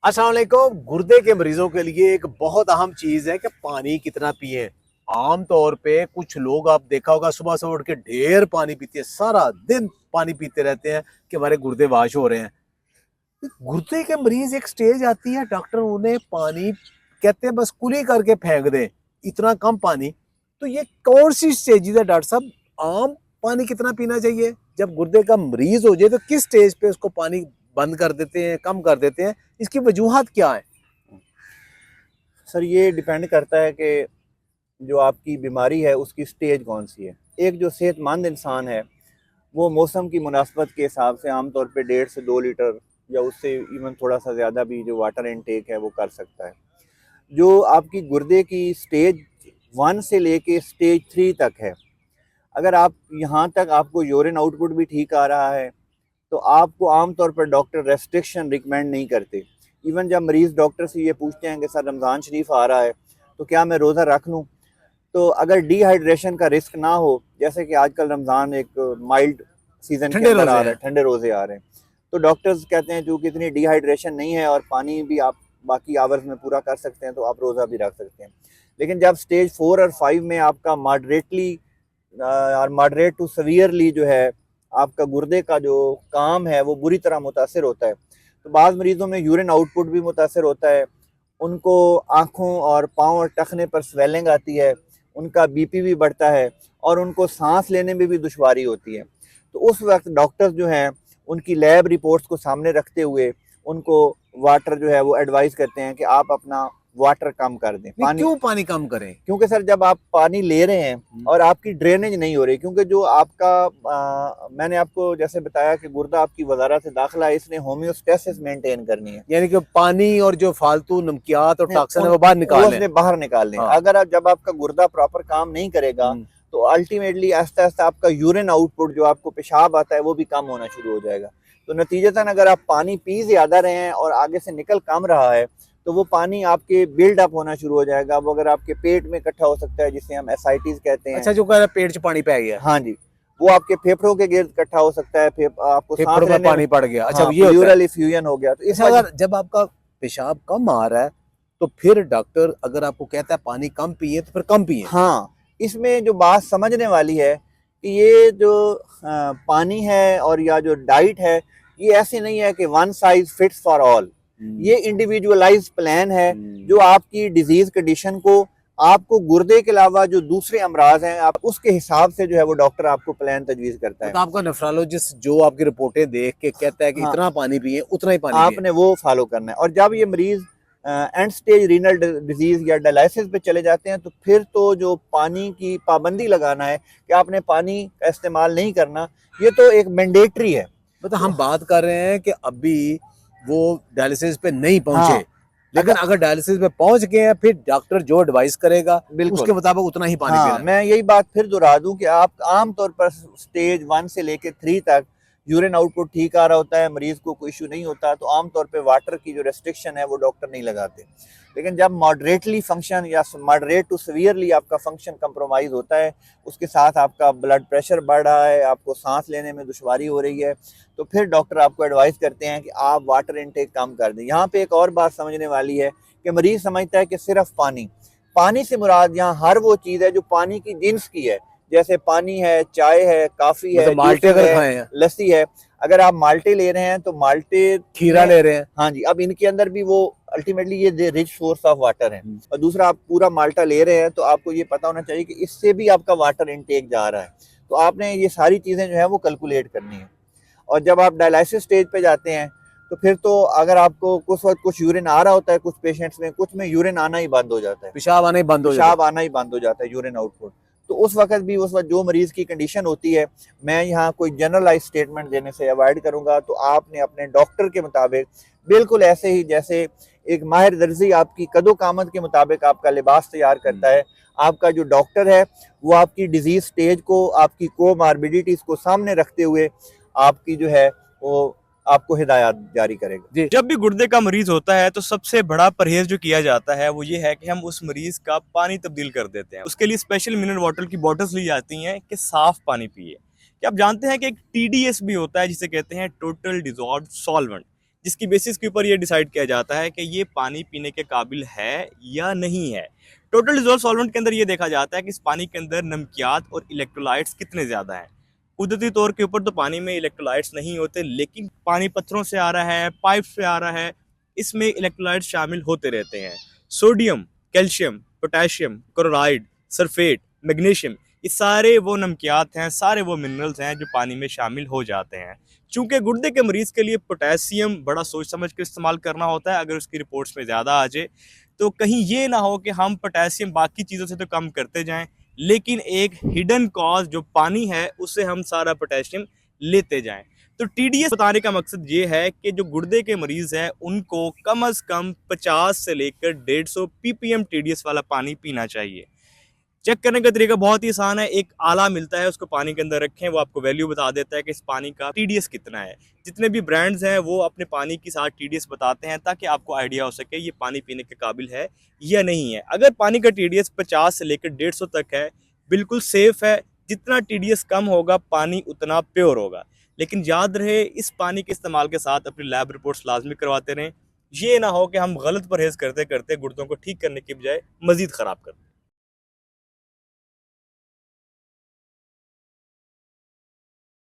अस्सलाम वालेकुम। गुर्दे के मरीजों के लिए एक बहुत अहम चीज है कि पानी कितना पिए। आम तौर पे कुछ लोग आप देखा होगा सुबह से उठ के ढेर पानी पीते हैं, सारा दिन पानी पीते रहते हैं कि हमारे गुर्दे वाश हो रहे हैं। तो गुर्दे के मरीज एक स्टेज आती है, डॉक्टर उन्हें पानी कहते हैं बस कुली करके फेंक दें, इतना कम पानी। तो ये कौन सी स्टेज है डॉक्टर साहब? आम पानी कितना पीना चाहिए? जब गुर्दे का मरीज हो जाए तो किस स्टेज पे उसको पानी बंद कर देते हैं, कम कर देते हैं? इसकी वजूहत क्या है? सर, ये डिपेंड करता है कि जो आपकी बीमारी है उसकी स्टेज कौन सी है। एक जो सेहतमंद इंसान है वो मौसम की मुनासबत के हिसाब से आमतौर पे 1.5 से 2 लीटर या उससे इवन थोड़ा सा ज़्यादा भी जो वाटर इनटेक है वो कर सकता है। जो आपकी गुर्दे की स्टेज 1 से लेके स्टेज 3 तक है, अगर आप यहाँ तक आपको यूरिन आउटपुट भी ठीक आ रहा है तो आपको आमतौर पर डॉक्टर रेस्ट्रिक्शन रिकमेंड नहीं करते। इवन जब मरीज़ डॉक्टर से ये पूछते हैं कि सर रमज़ान शरीफ आ रहा है तो क्या मैं रोज़ा रख लूँ, तो अगर डिहाइड्रेशन का रिस्क ना हो, जैसे कि आजकल रमज़ान एक माइल्ड सीज़न के ठंडे अंदर रोजे आ रहा हैं। है, ठंडे रोज़े आ रहे हैं, तो डॉक्टर्स कहते हैं क्योंकि इतनी डिहाइड्रेशन नहीं है और पानी भी आप बाकी आवर्स में पूरा कर सकते हैं तो आप रोज़ा भी रख सकते हैं। लेकिन जब स्टेज 4 और 5 में आपका मॉडरेटली और मॉडरेट टू सवियरली जो है आपका गुर्दे का जो काम है वो बुरी तरह मुतासर होता है, तो बाज़ मरीज़ों में यूरिन आउटपुट भी मुतासर होता है, उनको आँखों और पाँव और टखने पर स्वेलिंग आती है, उनका बीपी भी बढ़ता है और उनको सांस लेने में भी दुश्वारी होती है। तो उस वक्त डॉक्टर्स जो हैं उनकी लैब रिपोर्ट्स को सामने रखते हुए उनको वाटर जो है वो एडवाइस करते हैं कि आप अपना वाटर कम कर दें, नहीं, पानी। क्यों पानी कम करें? क्योंकि सर जब आप पानी ले रहे हैं और आपकी ड्रेनेज नहीं हो रही, क्योंकि जो आपका मैंने आपको जैसे बताया कि गुर्दा आपकी वजारत से दाखिला है, इसने होम्योस्टेसिस मेंटेन करनी है। यानी कि पानी और जो फालतू नमकियात और नहीं, टॉक्सिन है उन वो बाहर वो निकालें। उसने बाहर निकालने हैं। हाँ। अगर जब आपका गुर्दा प्रॉपर काम नहीं करेगा हम्म। तो अल्टीमेटली आहिस्ता आहिस्ता आपका यूरिन आउटपुट जो आपको पेशाब आता है वो भी कम होना शुरू हो जाएगा। तो नतीजतन अगर आप पानी पी ज्यादा रहे हैं और आगे से निकल कम रहा है तो वो पानी आपके बिल्ड अप होना शुरू हो जाएगा, वो अगर आपके पेट में इकट्ठा हो सकता है जिसे हम एसाइटिस कहते हैं। अच्छा, जो कह रहा है पेट च पानी पै गया, हाँ जी, वो आपके फेफड़ों के गिर्द इकट्ठा हो सकता है, आपको सांस फेफड़ों में लेने में। पानी पड़ गया, अच्छा हाँ, ये होता है। प्लूरल इफ्यूजन हो गया, तो इस अच्छा, वजह। अगर जब आपका पेशाब कम आ रहा है तो फिर डॉक्टर अगर आपको कहता है पानी कम पिए तो फिर कम पिए? हाँ, इसमें जो बात समझने वाली है कि ये जो पानी है और या जो डाइट है, ये ऐसी नहीं है कि one size fits for all. ये इंडिविजुअलाइज प्लान है जो आपकी डिजीज कंडीशन को, आपको गुर्दे के अलावा जो दूसरे अमराज हैं, आप उसके हिसाब से जो है वो डॉक्टर आपको प्लान तजवीज करता है। मतलब आपका नेफ्रोलॉजिस्ट जो आपकी रिपोर्टें देख के कहता है कि हाँ, इतना पानी पिए, उतना ही पानी पिए। आपने वो फॉलो करना है। और जब ये मरीज एंड स्टेज रीनल डिजीज या डायलिसिस पे चले जाते हैं तो फिर तो जो पानी की पाबंदी लगाना है कि आपने पानी का इस्तेमाल नहीं करना, ये तो एक मैंडेटरी है। मतलब तो हम बात कर रहे हैं कि अभी वो डायलिसिस पे नहीं पहुंचे, हाँ, लेकिन अगर अगर डायलिसिस पे पहुंच गए हैं फिर डॉक्टर जो एडवाइस करेगा बिल्कुल। उसके मुताबिक उतना ही पानी हाँ, पीना है। मैं यही बात फिर दोहरा दूं कि आप आमतौर पर स्टेज 1 से लेकर 3 तक यूरिन आउटपुट ठीक आ रहा होता है, मरीज को कोई इशू नहीं होता, तो आमतौर पे वाटर की जो रेस्ट्रिक्शन है वो डॉक्टर नहीं लगाते। लेकिन जब मॉडरेटली फंक्शन या मॉडरेट टू सीवियरली आपका फंक्शन कंप्रोमाइज होता है, उसके साथ आपका ब्लड प्रेशर बढ़ रहा है, आपको सांस लेने में दुश्वारी हो रही है, तो फिर डॉक्टर आपको एडवाइस करते हैं कि आप वाटर इनटेक कम कर दें। यहाँ पे एक और बात समझने वाली है कि मरीज समझता है कि सिर्फ पानी, पानी से मुराद यहाँ हर वो चीज़ है जो पानी की जिन्स की है, जैसे पानी है, चाय है, काफ़ी है, मतलब माल्टे जूसेस अगर है, खाए हैं, लस्सी है। अगर आप माल्टे ले रहे हैं तो माल्टे खीरा में, ले रहे हैं। हाँ जी, अब इनके अंदर भी वो अल्टीमेटली ये रिच सोर्स ऑफ वाटर है। हम्म। और दूसरा, आप पूरा माल्टा ले रहे हैं तो आपको ये पता होना चाहिए कि इससे भी आपका वाटर इनटेक जा रहा है, तो आपने ये सारी चीज़ें जो है वो कैलकुलेट करनी है। और जब आप डायलिसिस स्टेज पे जाते हैं तो फिर तो अगर आपको कुछ वक्त कुछ यूरिन आ रहा होता है, कुछ पेशेंट्स में, कुछ में यूरिन आना ही बंद हो जाता है, पेशाब आना ही बंद हो जाता पेशाब आना ही बंद हो जाता है, यूरिन आउटपुट। तो उस वक्त भी, उस वक्त जो मरीज की कंडीशन होती है, मैं यहाँ कोई जनरलाइज स्टेटमेंट देने से अवॉइड करूंगा। तो आपने अपने डॉक्टर के मुताबिक, बिल्कुल ऐसे ही जैसे एक माहिर दर्जी आपकी कदो कामत के मुताबिक आपका लिबास तैयार है। करता है, आपका जो डॉक्टर है वो आपकी डिजीज स्टेज को, आपकी कोमार्बिडिटीज को सामने रखते हुए आपकी जो है वो आपको हिदायत जारी करेगा। जी। जब भी गुर्दे का मरीज होता है तो सबसे बड़ा परहेज जो किया जाता है वो ये है कि हम उस मरीज का पानी तब्दील कर देते हैं। उसके लिए स्पेशल मिनरल वाटर की बॉटल्स ली जाती हैं कि साफ पानी पिए। क्या आप जानते हैं कि एक टीडीएस भी होता है जिसे कहते हैं टोटल डिजॉल्व्ड सॉल्वेंट, जिसकी बेसिस के ऊपर ये डिसाइड किया जाता है कि ये पानी पीने के काबिल है या नहीं है। टोटल डिजोल्व सॉल्वेंट के अंदर ये देखा जाता है कि इस पानी के अंदर नमकियात और इलेक्ट्रोलाइट्स कितने ज़्यादा हैं। कुदरती तौर के ऊपर तो पानी में इलेक्ट्रोलाइट्स नहीं होते, लेकिन पानी पत्थरों से आ रहा है, पाइप से आ रहा है, इसमें इलेक्ट्रोलाइट्स शामिल होते रहते हैं। Sodium, calcium, potassium, chloride, sulphate, magnesium, ये सारे वो नमकियात हैं, सारे वो मिनरल्स हैं जो पानी में शामिल हो जाते हैं। चूंकि गुर्दे के मरीज़ के लिए पोटेशियम बड़ा सोच समझ कर इस्तेमाल करना होता है। अगर उसकी रिपोर्ट्स में ज़्यादा आ जाए तो कहीं ये ना हो कि हम पोटेशियम बाकी चीज़ों से तो कम करते जाएं, लेकिन एक हिडन कॉज जो पानी है उससे हम सारा पोटेशियम लेते जाएं। तो टीडीएस बताने का मकसद ये है कि जो गुर्दे के मरीज़ हैं उनको कम से कम 50 से लेकर 150 ppm टीडीएस वाला पानी पीना चाहिए। चेक करने का तरीका बहुत ही आसान है। एक आला मिलता है, उसको पानी के अंदर रखें, वो आपको वैल्यू बता देता है कि इस पानी का टीडीएस कितना है। जितने भी ब्रांड्स हैं वो अपने पानी के साथ टीडीएस बताते हैं ताकि आपको आइडिया हो सके ये पानी पीने के काबिल है या नहीं है। अगर पानी का टीडीएस 50 से लेकर 150 तक है, बिल्कुल सेफ है। जितना टीडीएस कम होगा पानी उतना प्योर होगा। लेकिन याद रहे, इस पानी के इस्तेमाल के साथ अपनी लैब रिपोर्ट्स लाजमी करवाते रहें। ये ना हो कि हम गलत परहेज़ करते करते गुर्दों को ठीक करने की बजाय मज़ीद ख़राब कर दें।